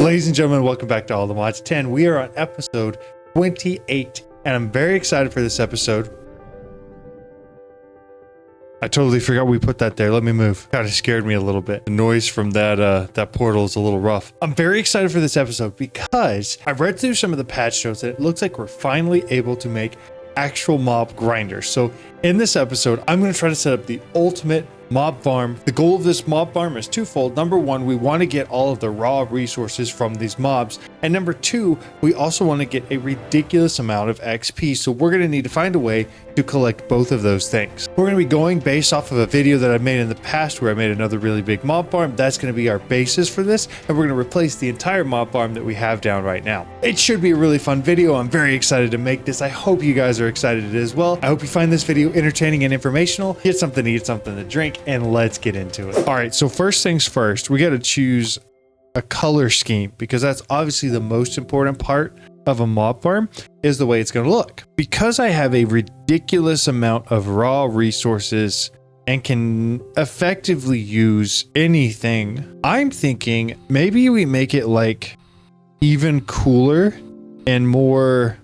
Ladies and gentlemen, welcome back to All the Mods 10. We are on episode 28, and I'm very excited for this episode. I totally forgot we put that there. Let me move. Kind of scared me a little bit. The noise from that portal is a little rough. I'm very excited for this episode because I've read through some of the patch notes and it looks like we're finally able to make actual mob grinders. So in this episode, I'm going to try to set up the ultimate mob farm. The goal of this mob farm is twofold. Number one, we want to get all of the raw resources from these mobs. And number two, we also want to get a ridiculous amount of XP. So we're going to need to find a way to collect both of those things. We're going to be going based off of a video that I made in the past where I made another really big mob farm. That's going to be our basis for this. And we're going to replace the entire mob farm that we have down right now. It should be a really fun video. I'm very excited to make this. I hope you guys are excited as well. I hope you find this video entertaining and informational. Get something to eat, something to drink, and let's get into it. All right, so first things first, we got to choose a color scheme because that's obviously the most important part of a mob farm is the way it's going to look. Because I have a ridiculous amount of raw resources and can effectively use anything, I'm thinking maybe we make it like even cooler and more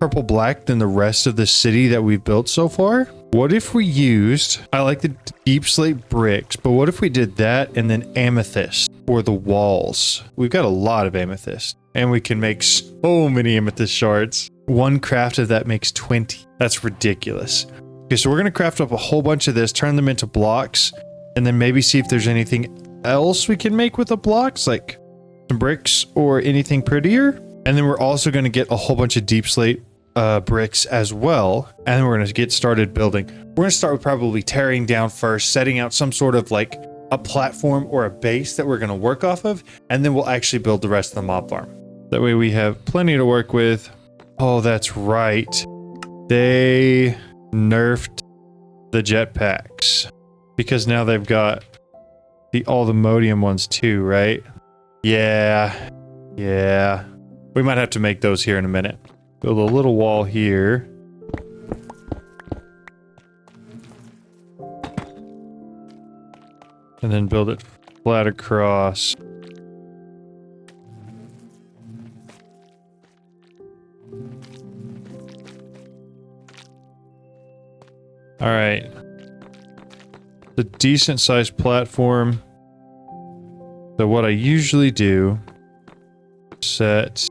purple black than the rest of the city that we've built so far. What if we used, I like the deep slate bricks, but what if we did that and then amethyst for the walls? We've got a lot of amethyst and we can make so many amethyst shards. One craft of that makes 20. That's ridiculous. Okay, so we're going to craft up a whole bunch of this, turn them into blocks, and then maybe see if there's anything else we can make with the blocks, like some bricks or anything prettier. And then we're also going to get a whole bunch of deep slate bricks as well, and then we're going to get started building. We're going to start with probably tearing down first, setting out some sort of like a platform or a base that we're going to work off of, and then we'll actually build the rest of the mob farm. That way we have plenty to work with. Oh, that's right. They nerfed the jetpacks because now they've got all the modium ones too, right? Yeah. We might have to make those here in a minute. Build a little wall here. And then build it flat across. All right. The decent sized platform. So what I usually do, set.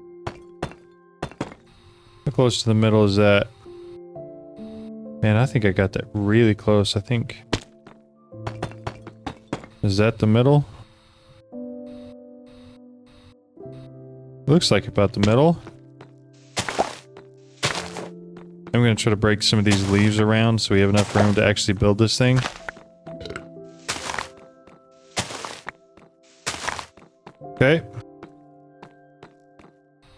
How close to the middle is that? Man, I think I got that really close. I think. Is that the middle? Looks like about the middle. I'm going to try to break some of these leaves around so we have enough room to actually build this thing. Okay.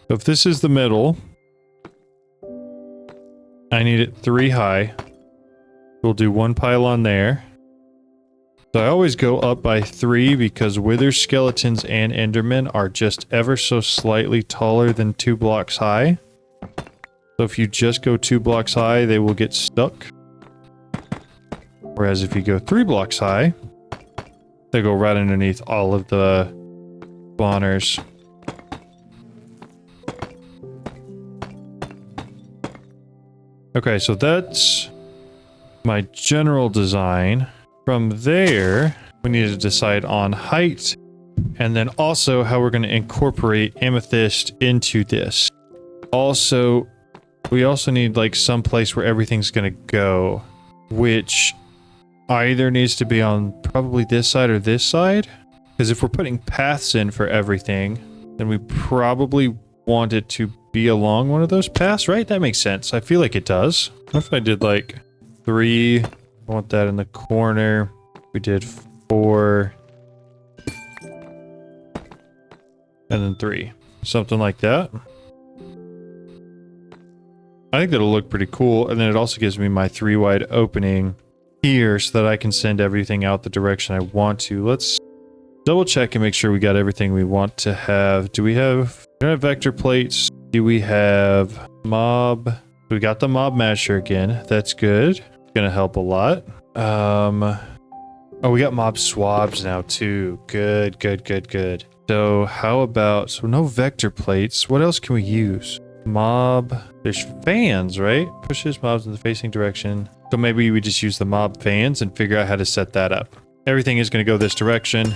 So if this is the middle, I need it 3 high. We'll do 1 pylon there. So I always go up by 3 because wither skeletons and endermen are just ever so slightly taller than 2 blocks high. So if you just go 2 blocks high, they will get stuck. Whereas if you go 3 blocks high, they go right underneath all of the spawners. Okay, so that's my general design. From there, we need to decide on height and then also how we're going to incorporate amethyst into this. Also, we also need like some place where everything's going to go, which either needs to be on probably this side or this side. Because if we're putting paths in for everything, then we probably want it to be along one of those paths, right? That makes sense. I feel like it does. What if I did like 3? I want that in the corner. We did 4. And then 3. Something like that. I think that'll look pretty cool. And then it also gives me my 3 wide opening here so that I can send everything out the direction I want to. Let's double check and make sure we got everything we want to have. Do we have vector plates? Do we have mob? We got the mob masher again. That's good. It's gonna help a lot. Oh, we got mob swabs now too. Good. So how about, so no vector plates. What else can we use? Mob. There's fans, right? Pushes mobs in the facing direction. So maybe we just use the mob fans and figure out how to set that up. Everything is going to go this direction.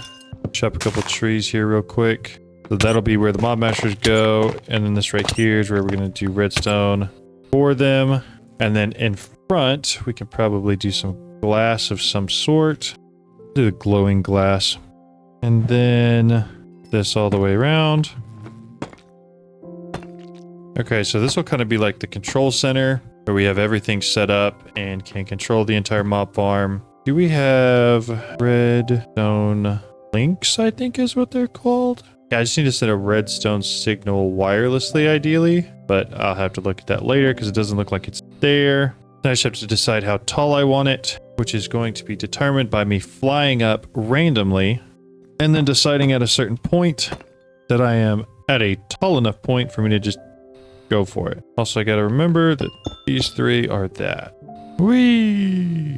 Chop a couple trees here real quick. So that'll be where the mob masters go. And then this right here is where we're going to do redstone for them. And then in front, we can probably do some glass of some sort. Do the glowing glass. And then this all the way around. Okay, so this will kind of be like the control center where we have everything set up and can control the entire mob farm. Do we have redstone links, I think is what they're called? Yeah, I just need to send a redstone signal wirelessly, ideally, but I'll have to look at that later because it doesn't look like it's there. I just have to decide how tall I want it, which is going to be determined by me flying up randomly and then deciding at a certain point that I am at a tall enough point for me to just go for it. Also, I gotta remember that these three are that. Whee!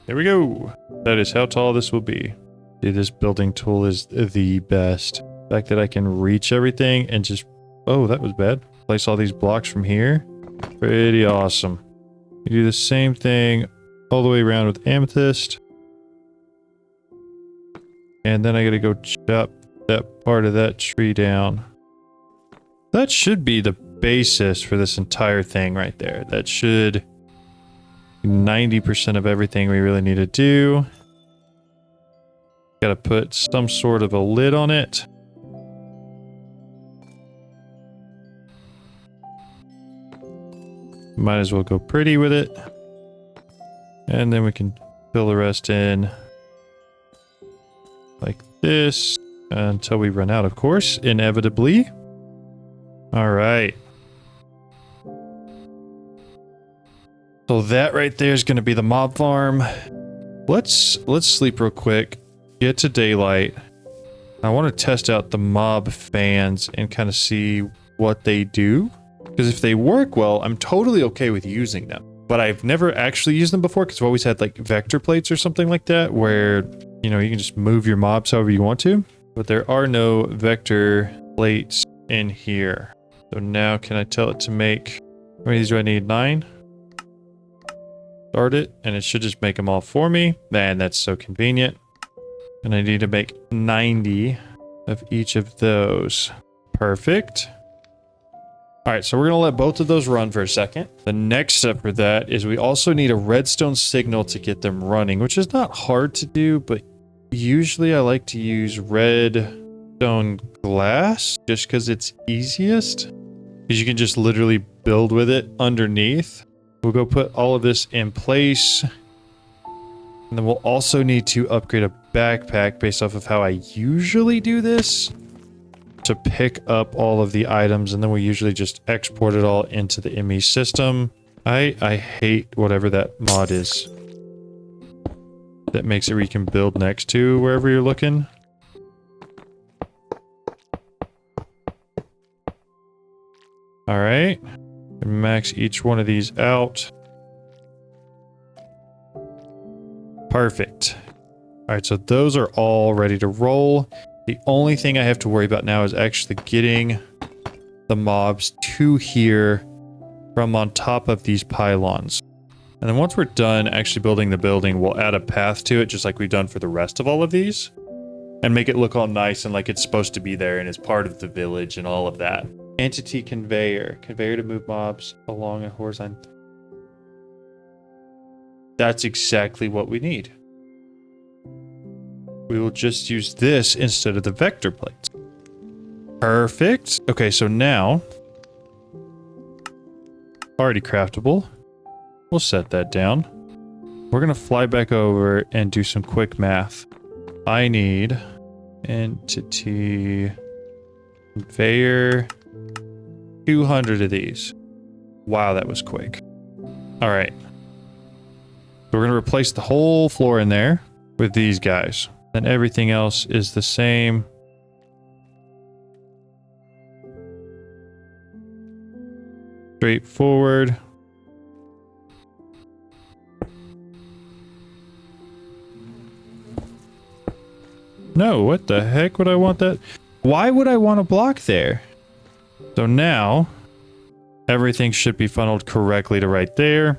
There we go. That is how tall this will be. Dude, this building tool is the best. The fact that I can reach everything and just... Oh, that was bad. Place all these blocks from here. Pretty awesome. You do the same thing all the way around with amethyst. And then I gotta go chop that part of that tree down. That should be the basis for this entire thing right there. That should be 90% of everything we really need to do. Gotta put some sort of a lid on it. Might as well go pretty with it. And then we can fill the rest in like this until we run out, of course, inevitably. All right. So that right there is going to be the mob farm. Let's sleep real quick. Get to daylight. I want to test out the mob fans and kind of see what they do. Because if they work well, I'm totally okay with using them. But I've never actually used them before because I've always had like vector plates or something like that where, you know, you can just move your mobs however you want to. But there are no vector plates in here. So now can I tell it to make... How many of these do I need? 9? Start it, and it should just make them all for me. Man, that's so convenient. And I need to make 90 of each of those. Perfect. Alright, so we're going to let both of those run for a second. The next step for that is we also need a redstone signal to get them running, which is not hard to do, but usually I like to use redstone glass just because it's easiest. Because you can just literally build with it underneath. We'll go put all of this in place. And then we'll also need to upgrade a backpack based off of how I usually do this. To pick up all of the items, and then we usually just export it all into the ME system. I hate whatever that mod is. That makes it where you can build next to wherever you're looking. Alright. Max each one of these out. Perfect. Alright, so those are all ready to roll. The only thing I have to worry about now is actually getting the mobs to here from on top of these pylons. And then once we're done actually building the building, we'll add a path to it just like we've done for the rest of all of these. And make it look all nice and like it's supposed to be there and is part of the village and all of that. Entity conveyor. Conveyor to move mobs along a horizontal. That's exactly what we need. We will just use this instead of the vector plates. Perfect. Okay, so now... Already craftable. We'll set that down. We're going to fly back over and do some quick math. I need... Entity... Conveyor... 200 of these. Wow, that was quick. Alright. So we're going to replace the whole floor in there with these guys. And everything else is the same. Straightforward. No, what the heck would I want that? Why would I want a block there? So now everything should be funneled correctly to right there,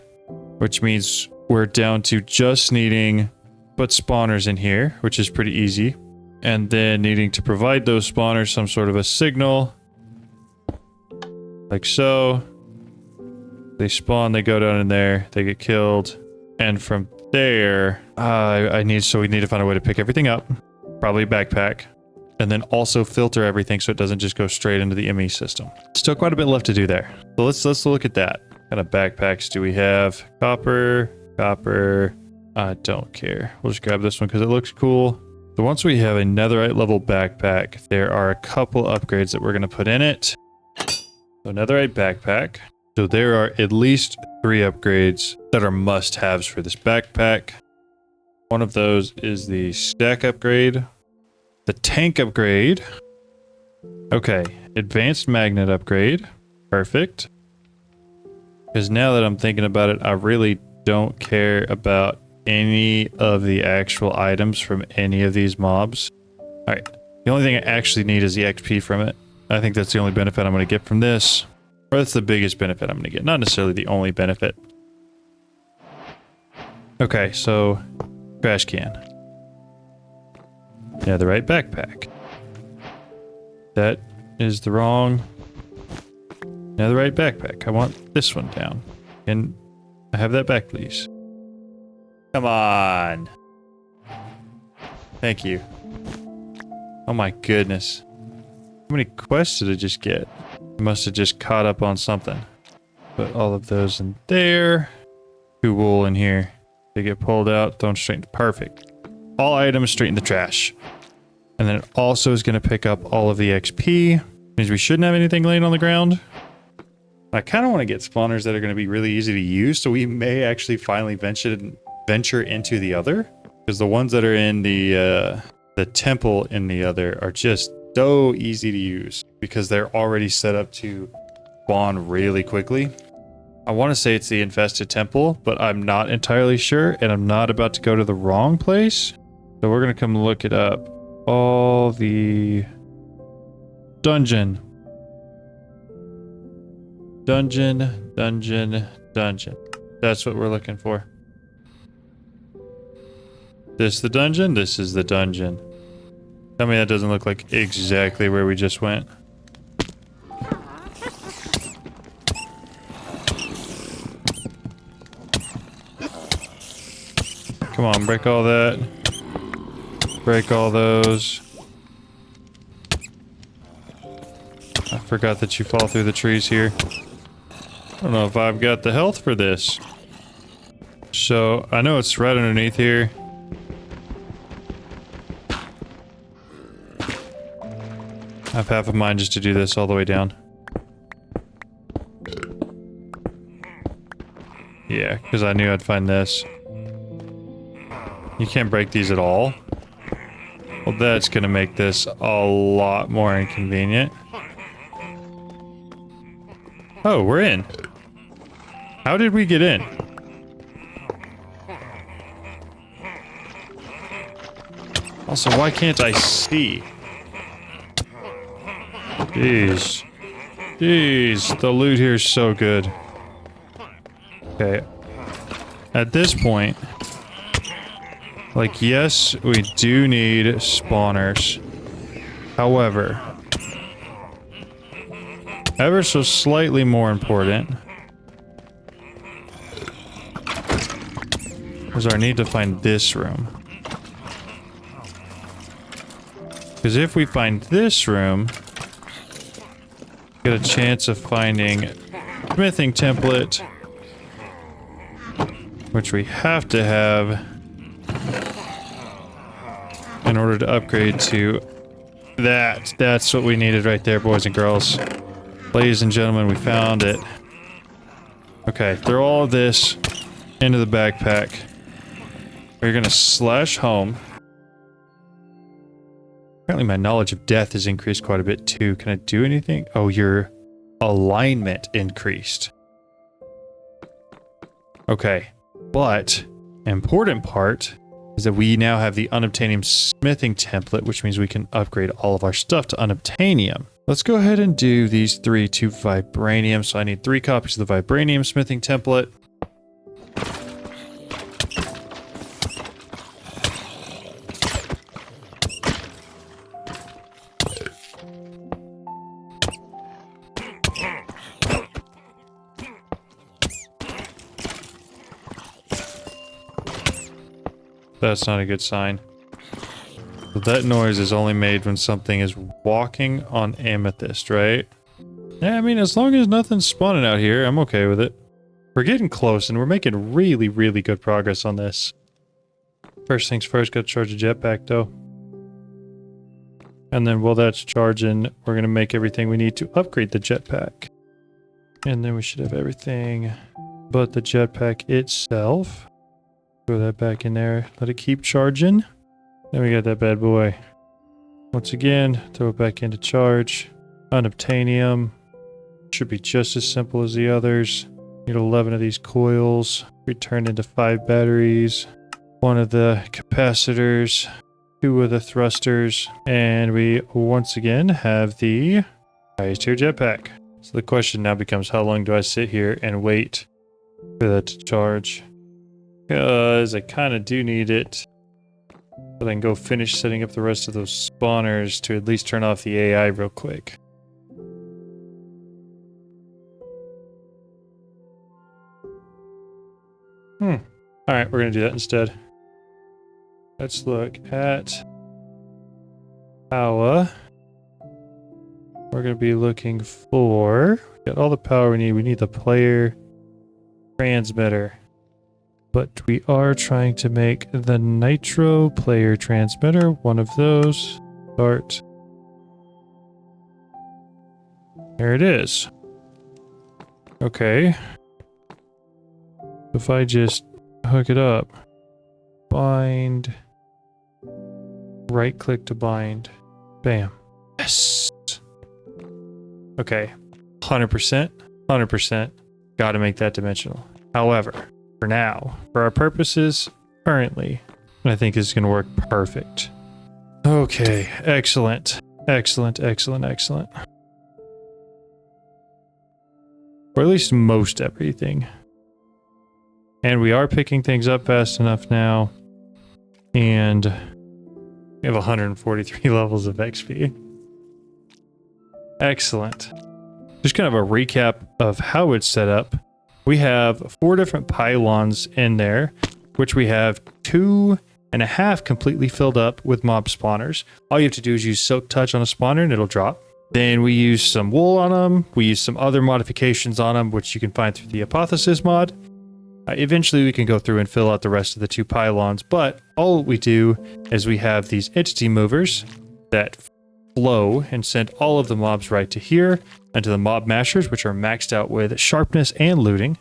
which means we're down to just needing put spawners in here, which is pretty easy. And then needing to provide those spawners some sort of a signal. Like so. They spawn, they go down in there, they get killed. And from there, we need to find a way to pick everything up. Probably a backpack. And then also filter everything so it doesn't just go straight into the ME system. Still quite a bit left to do there. So let's look at that. What kind of backpacks do we have? Copper. I don't care. We'll just grab this one because it looks cool. So once we have a netherite level backpack, there are a couple upgrades that we're going to put in it. So netherite backpack. So there are at least 3 upgrades that are must-haves for this backpack. One of those is the stack upgrade, the tank upgrade. Okay, advanced magnet upgrade. Perfect. Because now that I'm thinking about it, I really don't care about any of the actual items from any of these mobs. Alright, the only thing I actually need is the XP from it. I think that's the only benefit I'm going to get from this. Or that's the biggest benefit I'm going to get. Not necessarily the only benefit. Okay, so trash can. Netherite backpack. That is the wrong netherite backpack. I want this one down. Can I have that back, please? Come on. Thank you. Oh my goodness. How many quests did I just get? I must have just caught up on something. Put all of those in there. 2 wool in here. They get pulled out, thrown straight into perfect. All items straight in the trash. And then it also is going to pick up all of the XP. Means we shouldn't have anything laying on the ground. I kind of want to get spawners that are going to be really easy to use, so we may actually finally venture into the other. Because the ones that are in the temple in the other are just so easy to use because they're already set up to spawn really quickly. I want to say it's the infested temple, but I'm not entirely sure, and I'm not about to go to the wrong place. So we're going to come look it up. All the dungeon. That's what we're looking for. This the dungeon? This is the dungeon. Tell me that doesn't look like exactly where we just went. Come on, break all that. Break all those. I forgot that you fall through the trees here. I don't know if I've got the health for this. So, I know it's right underneath here. I have half a mind just to do this all the way down. Yeah, because I knew I'd find this. You can't break these at all. Well, that's going to make this a lot more inconvenient. Oh, we're in. How did we get in? Also, why can't I see? Jeez. Jeez, the loot here is so good. Okay. At this point, like, yes, we do need spawners. However, ever so slightly more important is our need to find this room. Because if we find this room, get a chance of finding smithing template, which we have to have in order to upgrade to that. That's what we needed right there, boys and girls. Ladies and gentlemen, we found it. Okay, throw all of this into the backpack. We're gonna slash home. Apparently my knowledge of death has increased quite a bit too. Can I do anything? Oh, your alignment increased. Okay, but important part is that we now have the Unobtainium smithing template, which means we can upgrade all of our stuff to Unobtainium. Let's go ahead and do these 3 to Vibranium. So I need 3 copies of the Vibranium smithing template. That's not a good sign. That noise is only made when something is walking on amethyst, right? Yeah, I mean, as long as nothing's spawning out here, I'm okay with it. We're getting close, and we're making really, really good progress on this. First things first, gotta charge a jetpack, though. And then while that's charging, we're gonna make everything we need to upgrade the jetpack. And then we should have everything but the jetpack itself. Throw that back in there. Let it keep charging. Then we got that bad boy. Once again, throw it back into charge. Unobtainium. Should be just as simple as the others. Need 11 of these coils. Return into 5 batteries. 1 of the capacitors. 2 of the thrusters. And we once again have the highest tier jetpack. So the question now becomes, how long do I sit here and wait for that to charge? Because I kind of do need it. But I can go finish setting up the rest of those spawners to at least turn off the AI real quick. Alright, we're going to do that instead. Let's look at power. We're going to be looking for... Got all the power we need. We need the player transmitter. But we are trying to make the nitro player transmitter. 1 of those. Start. There it is. Okay. If I just hook it up. Bind. Right click to bind. Bam. Yes. Okay. 100%. 100%. Gotta make that dimensional. However, for now, for our purposes, currently, I think this is going to work perfect. Okay, excellent. Excellent, excellent, excellent. Or at least most everything. And we are picking things up fast enough now. And we have 143 levels of XP. Excellent. Just kind of a recap of how it's set up. We have 4 different pylons in there, which we have 2.5 completely filled up with mob spawners. All you have to do is use Silk Touch on a spawner and it'll drop. Then we use some wool on them. We use some other modifications on them, which you can find through the Hypothesis mod. Eventually we can go through and fill out the rest of the 2 pylons, but all we do is we have these entity movers that flow and send all of the mobs right to here and to the mob mashers, which are maxed out with sharpness and looting.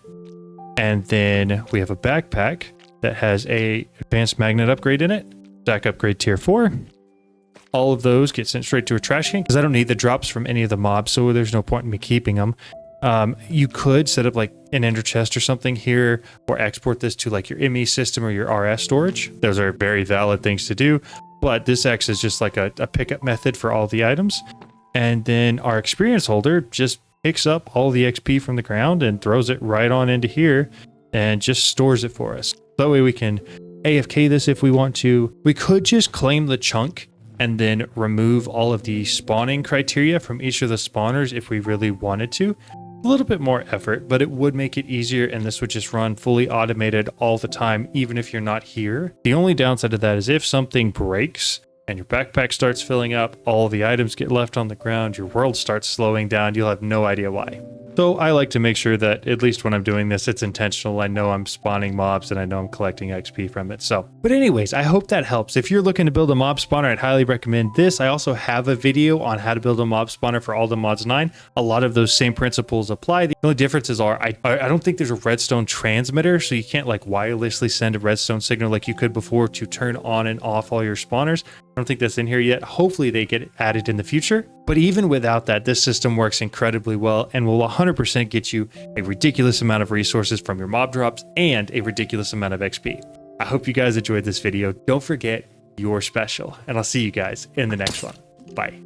And then we have a backpack that has a advanced magnet upgrade in it, stack upgrade tier 4. All of those get sent straight to a trash can because I don't need the drops from any of the mobs, so there's no point in me keeping them. You could set up like an ender chest or something here, or export this to like your ME system or your RS storage. Those are very valid things to do, but this acts as just like a pickup method for all the items. And then our experience holder just picks up all the XP from the ground and throws it right on into here and just stores it for us. That way we can AFK this if we want to. We could just claim the chunk and then remove all of the spawning criteria from each of the spawners if we really wanted to. A little bit more effort, but it would make it easier, and this would just run fully automated all the time, even if you're not here. The only downside of that is if something breaks and your backpack starts filling up, all the items get left on the ground, your world starts slowing down, you'll have no idea why. So I like to make sure that at least when I'm doing this, it's intentional. I know I'm spawning mobs and I know I'm collecting XP from it. So, but anyways, I hope that helps. If you're looking to build a mob spawner, I'd highly recommend this. I also have a video on how to build a mob spawner for all the mods 9. A lot of those same principles apply. The only differences are I don't think there's a redstone transmitter, so you can't like wirelessly send a redstone signal like you could before to turn on and off all your spawners. I don't think that's in here yet. Hopefully they get added in the future. But even without that, this system works incredibly well and will 100% get you a ridiculous amount of resources from your mob drops and a ridiculous amount of XP. I hope you guys enjoyed this video. Don't forget, you're special, and I'll see you guys in the next one. Bye.